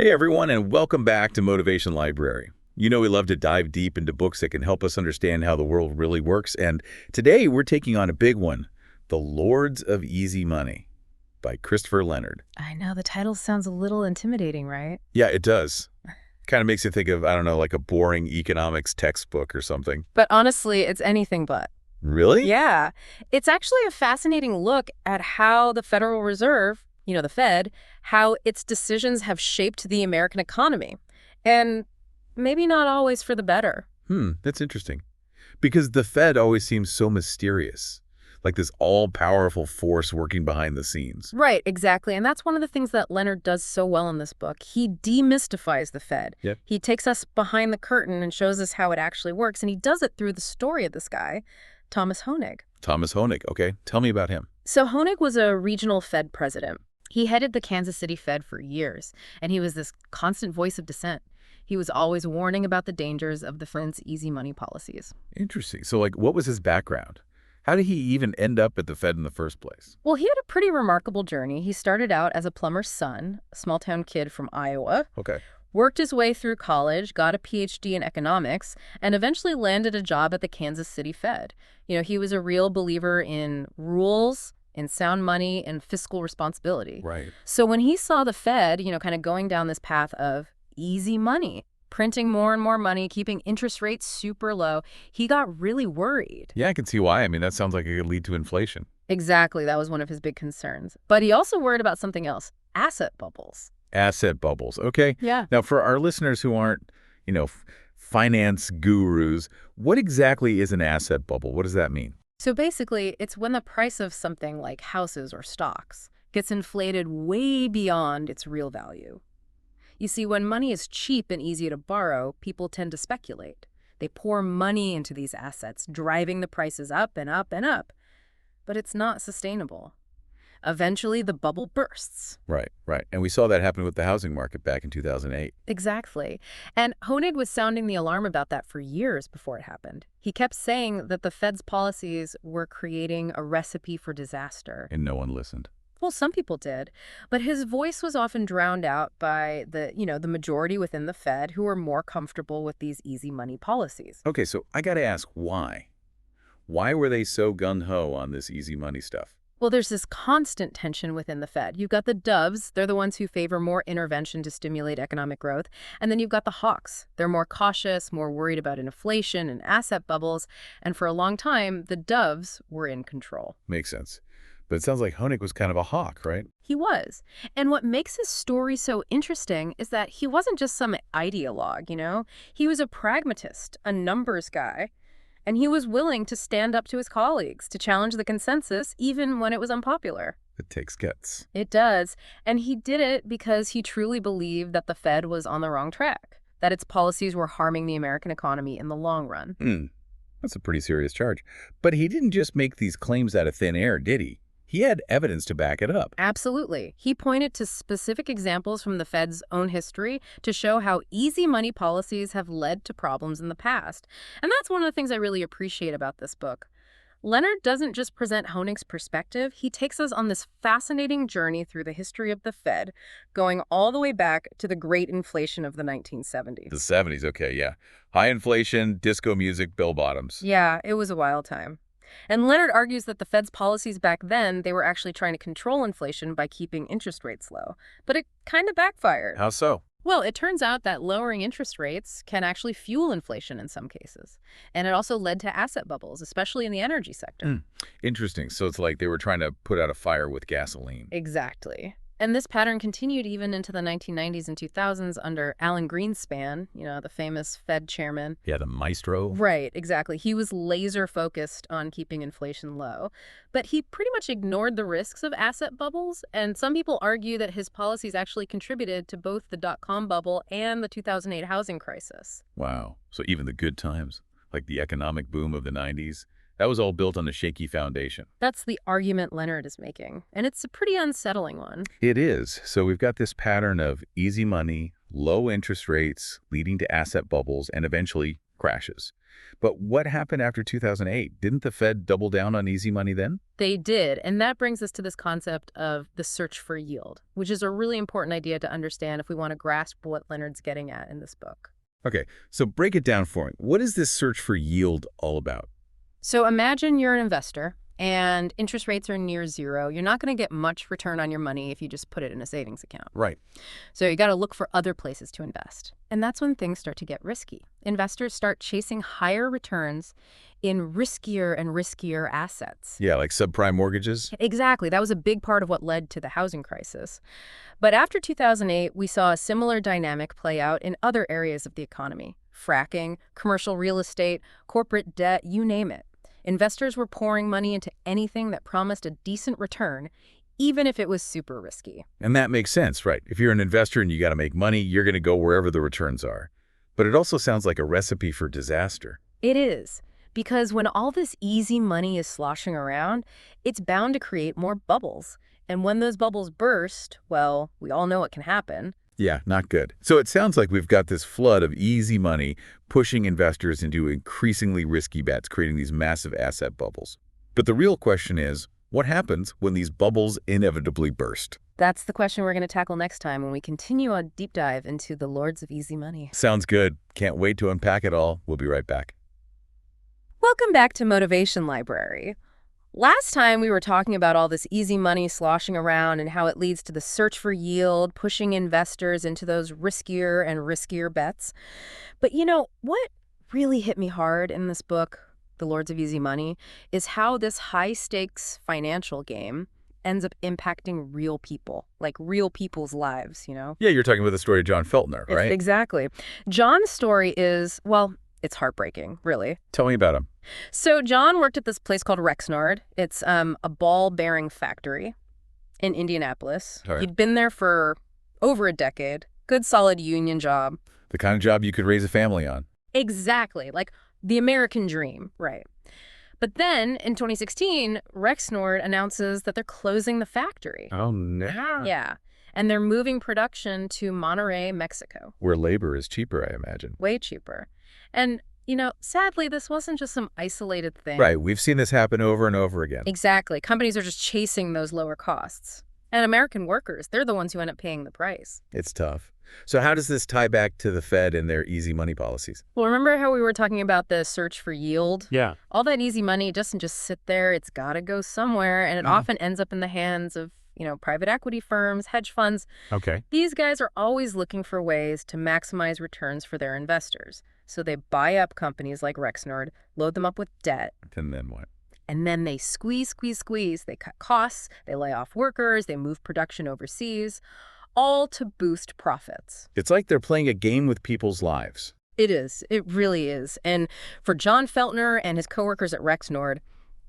Hey everyone, and welcome back to Motivation Library. You know we love to dive deep into books that can help us understand how the world really works, and today we're taking on a big one, The Lords of Easy Money by Christopher Leonard. I know, the title sounds a little intimidating, right? Yeah, it does. Kind of makes you think of, I don't know, like a boring economics textbook or something. But honestly, it's anything but. Really? Yeah. It's actually a fascinating look at how the Federal Reserve, the Fed, how its decisions have shaped the American economy. And maybe not always for the better. That's interesting. Because the Fed always seems so mysterious, like this all-powerful force working behind the scenes. Right, exactly. And that's one of the things that Leonard does so well in this book. He demystifies the Fed. Yep. He takes us behind the curtain and shows us how it actually works. And he does it through the story of this guy, Thomas Hoenig. Thomas Hoenig, okay. Tell me about him. So Hoenig was a regional Fed president. He headed the Kansas City Fed for years, and he was this constant voice of dissent. He was always warning about the dangers of the Fed's easy money policies. Interesting. So, what was his background? How did he even end up at the Fed in the first place? Well, he had a pretty remarkable journey. He started out as a plumber's son, a small-town kid from Iowa, Okay. worked his way through college, got a PhD in economics, and eventually landed a job at the Kansas City Fed. He was a real believer in rules, in sound money, and fiscal responsibility. Right. So when he saw the Fed, kind of going down this path of easy money, printing more and more money, keeping interest rates super low, he got really worried. Yeah, I can see why. I mean, that sounds like it could lead to inflation. Exactly. That was one of his big concerns. But he also worried about something else, asset bubbles. Asset bubbles. Okay. Yeah. Now, for our listeners who aren't, finance gurus, what exactly is an asset bubble? What does that mean? So basically, it's when the price of something like houses or stocks gets inflated way beyond its real value. You see, when money is cheap and easy to borrow, people tend to speculate. They pour money into these assets, driving the prices up and up and up. But it's not sustainable. Eventually, the bubble bursts. Right. And we saw that happen with the housing market back in 2008. Exactly. And Hoenig was sounding the alarm about that for years before it happened. He kept saying that the Fed's policies were creating a recipe for disaster. And no one listened. Well, some people did, but his voice was often drowned out by the majority within the Fed who were more comfortable with these easy money policies. Okay, so I got to ask why? Why were they so gung-ho on this easy money stuff? Well, there's this constant tension within the Fed. You've got the doves. They're the ones who favor more intervention to stimulate economic growth. And then you've got the hawks. They're more cautious, more worried about inflation and asset bubbles. And for a long time, the doves were in control. Makes sense. But it sounds like Hoenig was kind of a hawk, right? He was. And what makes his story so interesting is that he wasn't just some ideologue, He was a pragmatist, a numbers guy. And he was willing to stand up to his colleagues, to challenge the consensus, even when it was unpopular. It takes guts. It does. And he did it because he truly believed that the Fed was on the wrong track, that its policies were harming the American economy in the long run. That's a pretty serious charge. But he didn't just make these claims out of thin air, did he? He had evidence to back it up. Absolutely. He pointed to specific examples from the Fed's own history to show how easy money policies have led to problems in the past. And that's one of the things I really appreciate about this book. Leonard doesn't just present Hoenig's perspective, he takes us on this fascinating journey through the history of the Fed, going all the way back to the great inflation of the 1970s. The 70s, okay, yeah. High inflation, disco music, bell bottoms. Yeah, it was a wild time. And Leonard argues that the Fed's policies back then, they were actually trying to control inflation by keeping interest rates low. But it kind of backfired. How so? Well, it turns out that lowering interest rates can actually fuel inflation in some cases. And it also led to asset bubbles, especially in the energy sector. Interesting. So it's like they were trying to put out a fire with gasoline. Exactly. And this pattern continued even into the 1990s and 2000s under Alan Greenspan, the famous Fed chairman. Yeah, the maestro. Right, exactly. He was laser focused on keeping inflation low, but he pretty much ignored the risks of asset bubbles. And some people argue that his policies actually contributed to both the dot-com bubble and the 2008 housing crisis. Wow. So even the good times, like the economic boom of the 90s, that was all built on a shaky foundation. That's the argument Leonard is making, and it's a pretty unsettling one. It is. So we've got this pattern of easy money, low interest rates leading to asset bubbles and eventually crashes. But what happened after 2008? Didn't the Fed double down on easy money then? They did, and that brings us to this concept of the search for yield, which is a really important idea to understand if we want to grasp what Leonard's getting at in this book. Okay, so break it down for me. What is this search for yield all about? So imagine you're an investor and interest rates are near zero. You're not going to get much return on your money if you just put it in a savings account. Right. So you got to look for other places to invest. And that's when things start to get risky. Investors start chasing higher returns in riskier and riskier assets. Yeah, like subprime mortgages? Exactly. That was a big part of what led to the housing crisis. But after 2008, we saw a similar dynamic play out in other areas of the economy. Fracking, commercial real estate, corporate debt, you name it. Investors were pouring money into anything that promised a decent return, even if it was super risky. And that makes sense, right? If you're an investor and you got to make money, you're going to go wherever the returns are. But it also sounds like a recipe for disaster. It is, because when all this easy money is sloshing around, it's bound to create more bubbles. And when those bubbles burst, well, we all know what can happen. Yeah, not good. So it sounds like we've got this flood of easy money pushing investors into increasingly risky bets, creating these massive asset bubbles. But the real question is, what happens when these bubbles inevitably burst? That's the question we're going to tackle next time when we continue our deep dive into the Lords of Easy Money. Sounds good. Can't wait to unpack it all. We'll be right back. Welcome back to Motivation Library. Last time we were talking about all this easy money sloshing around and how it leads to the search for yield, pushing investors into those riskier and riskier bets. But you know, what really hit me hard in this book, The Lords of Easy Money, is how this high-stakes financial game ends up impacting real people, like real people's lives, you know? Yeah, you're talking about the story of John Feltner, right? Exactly. John's story is, well, it's heartbreaking, really. Tell me about him. So John worked at this place called Rexnord. It's a ball bearing factory in Indianapolis. All right. He'd been there for over a decade. Good, solid union job. The kind of job you could raise a family on. Exactly. Like the American dream, right? But then in 2016, Rexnord announces that they're closing the factory. Oh, no. Yeah. And they're moving production to Monterrey, Mexico. Where labor is cheaper, I imagine. Way cheaper. And you know, sadly, this wasn't just some isolated thing. Right. We've seen this happen over and over again. Exactly. Companies are just chasing those lower costs. And American workers, they're the ones who end up paying the price. It's tough. So how does this tie back to the Fed and their easy money policies? Well, remember how we were talking about the search for yield? Yeah. All that easy money doesn't just sit there. It's got to go somewhere. And it often ends up in the hands of, you know, private equity firms, hedge funds. Okay. These guys are always looking for ways to maximize returns for their investors. So they buy up companies like Rexnord, load them up with debt. And then what? And then they squeeze. They cut costs, they lay off workers, they move production overseas, all to boost profits. It's like they're playing a game with people's lives. It is. It really is. And for John Feltner and his coworkers at Rexnord,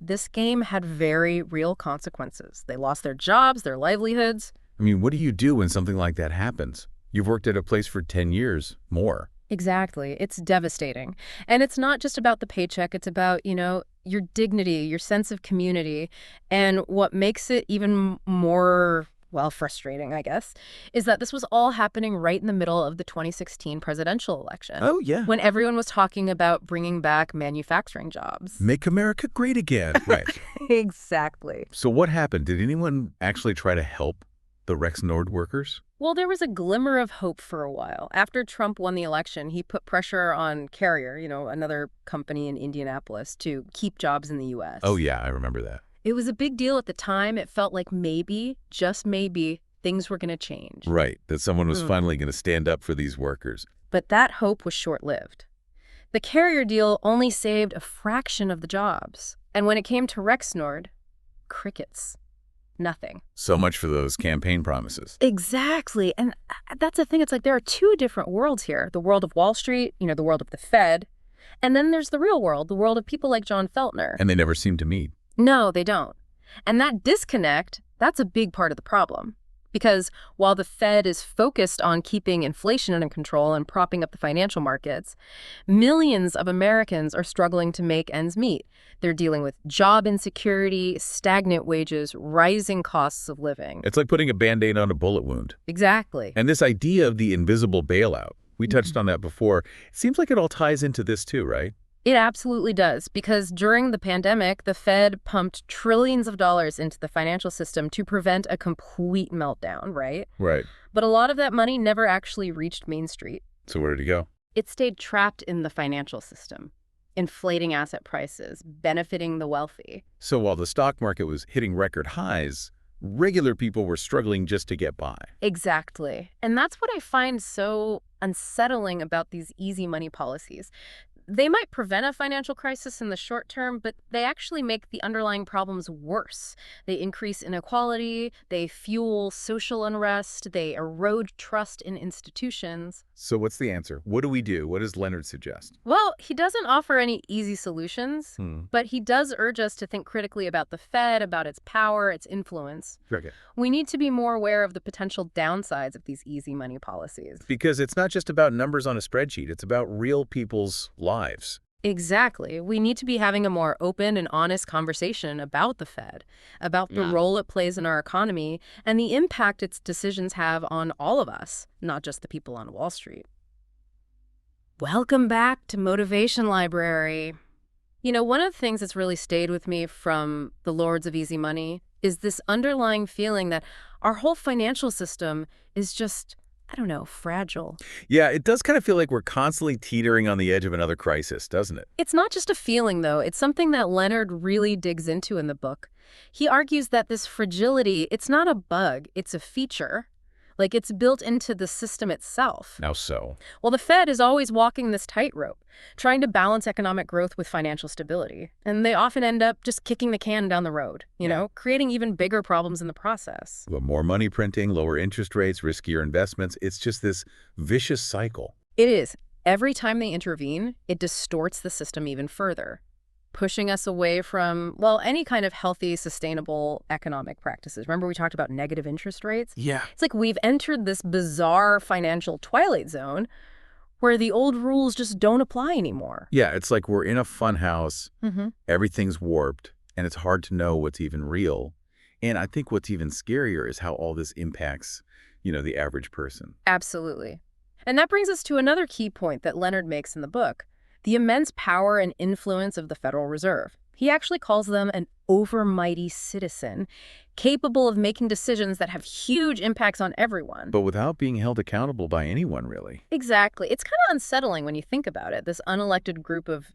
this game had very real consequences. They lost their jobs, their livelihoods. I mean, what do you do when something like that happens? You've worked at a place for 10 years, more. Exactly. It's devastating. And it's not just about the paycheck. It's about, you know, your dignity, your sense of community. And what makes it even more, well, frustrating, I guess, is that this was all happening right in the middle of the 2016 presidential election. Oh, yeah. When everyone was talking about bringing back manufacturing jobs. Make America great again. Right. Exactly. So what happened? Did anyone actually try to help the Rexnord workers? Well, there was a glimmer of hope for a while. After Trump won the election, he put pressure on Carrier, you know, another company in Indianapolis, to keep jobs in the U.S. Oh, yeah, I remember that. It was a big deal at the time. It felt like maybe, just maybe, things were going to change. Right, that someone was finally going to stand up for these workers. But that hope was short-lived. The Carrier deal only saved a fraction of the jobs. And when it came to Rexnord, crickets. Nothing. So much for those campaign promises. Exactly. And that's the thing. It's like there are two different worlds here. The world of Wall Street, you know, the world of the Fed. And then there's the real world, the world of people like John Feltner. And they never seem to meet. No, they don't. And that disconnect, that's a big part of the problem. Because while the Fed is focused on keeping inflation under control and propping up the financial markets, millions of Americans are struggling to make ends meet. They're dealing with job insecurity, stagnant wages, rising costs of living. It's like putting a Band-Aid on a bullet wound. Exactly. And this idea of the invisible bailout, We touched on that before. It seems like it all ties into this too, right? It absolutely does, because during the pandemic, the Fed pumped trillions of dollars into the financial system to prevent a complete meltdown, right? Right. But a lot of that money never actually reached Main Street. So where did it go? It stayed trapped in the financial system, inflating asset prices, benefiting the wealthy. So while the stock market was hitting record highs, regular people were struggling just to get by. Exactly. And that's what I find so unsettling about these easy money policies. They might prevent a financial crisis in the short term, but they actually make the underlying problems worse. They increase inequality, they fuel social unrest, they erode trust in institutions. So what's the answer? What do we do? What does Leonard suggest? Well, he doesn't offer any easy solutions, but he does urge us to think critically about the Fed, about its power, its influence. Okay. We need to be more aware of the potential downsides of these easy money policies. Because it's not just about numbers on a spreadsheet. It's about real people's lives. Exactly. We need to be having a more open and honest conversation about the Fed, about the role it plays in our economy, and the impact its decisions have on all of us, not just the people on Wall Street. Welcome back to Motivation Library. You know, one of the things that's really stayed with me from the Lords of Easy Money is this underlying feeling that our whole financial system is just, I don't know, fragile. Yeah, it does kind of feel like we're constantly teetering on the edge of another crisis, doesn't it? It's not just a feeling, though. It's something that Leonard really digs into in the book. He argues that this fragility, it's not a bug, it's a feature. Like, it's built into the system itself. How so? Well, the Fed is always walking this tightrope, trying to balance economic growth with financial stability. And they often end up just kicking the can down the road, you know, creating even bigger problems in the process. Well, more money printing, lower interest rates, riskier investments. It's just this vicious cycle. It is. Every time they intervene, it distorts the system even further, pushing us away from, well, any kind of healthy, sustainable economic practices. Remember we talked about negative interest rates? Yeah. It's like we've entered this bizarre financial twilight zone where the old rules just don't apply anymore. Yeah, it's like we're in a fun house, everything's warped, and it's hard to know what's even real. And I think what's even scarier is how all this impacts, the average person. Absolutely. And that brings us to another key point that Leonard makes in the book: the immense power and influence of the Federal Reserve. He actually calls them an overmighty citizen, capable of making decisions that have huge impacts on everyone. But without being held accountable by anyone, really. Exactly. It's kind of unsettling when you think about it, this unelected group of,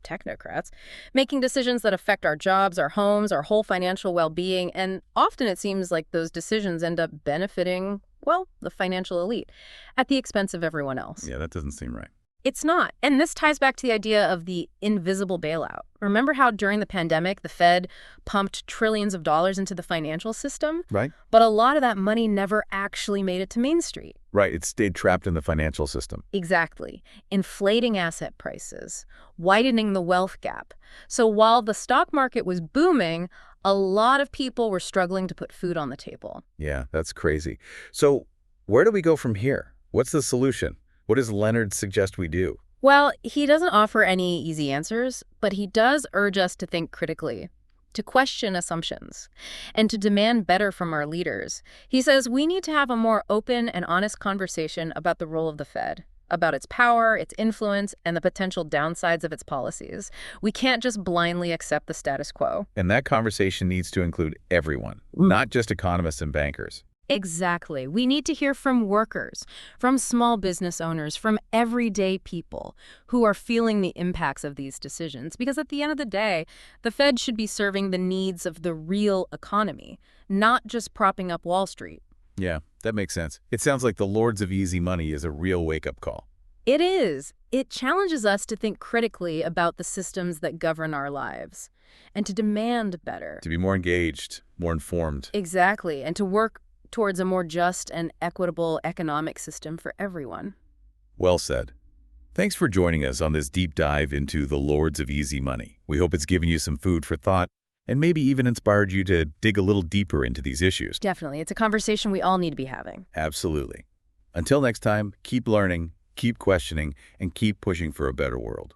technocrats, making decisions that affect our jobs, our homes, our whole financial well-being, and often it seems like those decisions end up benefiting, well, the financial elite, at the expense of everyone else. Yeah, that doesn't seem right. It's not. And this ties back to the idea of the invisible bailout. Remember how during the pandemic, the Fed pumped trillions of dollars into the financial system? Right. But a lot of that money never actually made it to Main Street. Right. It stayed trapped in the financial system. Exactly. Inflating asset prices, widening the wealth gap. So while the stock market was booming, a lot of people were struggling to put food on the table. Yeah, that's crazy. So where do we go from here? What's the solution? What does Leonard suggest we do? Well, he doesn't offer any easy answers, but he does urge us to think critically, to question assumptions, and to demand better from our leaders. He says we need to have a more open and honest conversation about the role of the Fed, about its power, its influence, and the potential downsides of its policies. We can't just blindly accept the status quo. And that conversation needs to include everyone, not just economists and bankers. Exactly. We need to hear from workers, from small business owners, from everyday people who are feeling the impacts of these decisions. Because at the end of the day, the Fed should be serving the needs of the real economy, not just propping up Wall Street. Yeah, that makes sense. It sounds like the Lords of Easy Money is a real wake-up call. It is. It challenges us to think critically about the systems that govern our lives and to demand better. To be more engaged, more informed. Exactly. And to work towards a more just and equitable economic system for everyone. Well said. Thanks for joining us on this deep dive into the Lords of Easy Money. We hope it's given you some food for thought and maybe even inspired you to dig a little deeper into these issues. Definitely. It's a conversation we all need to be having. Absolutely. Until next time, keep learning, keep questioning, and keep pushing for a better world.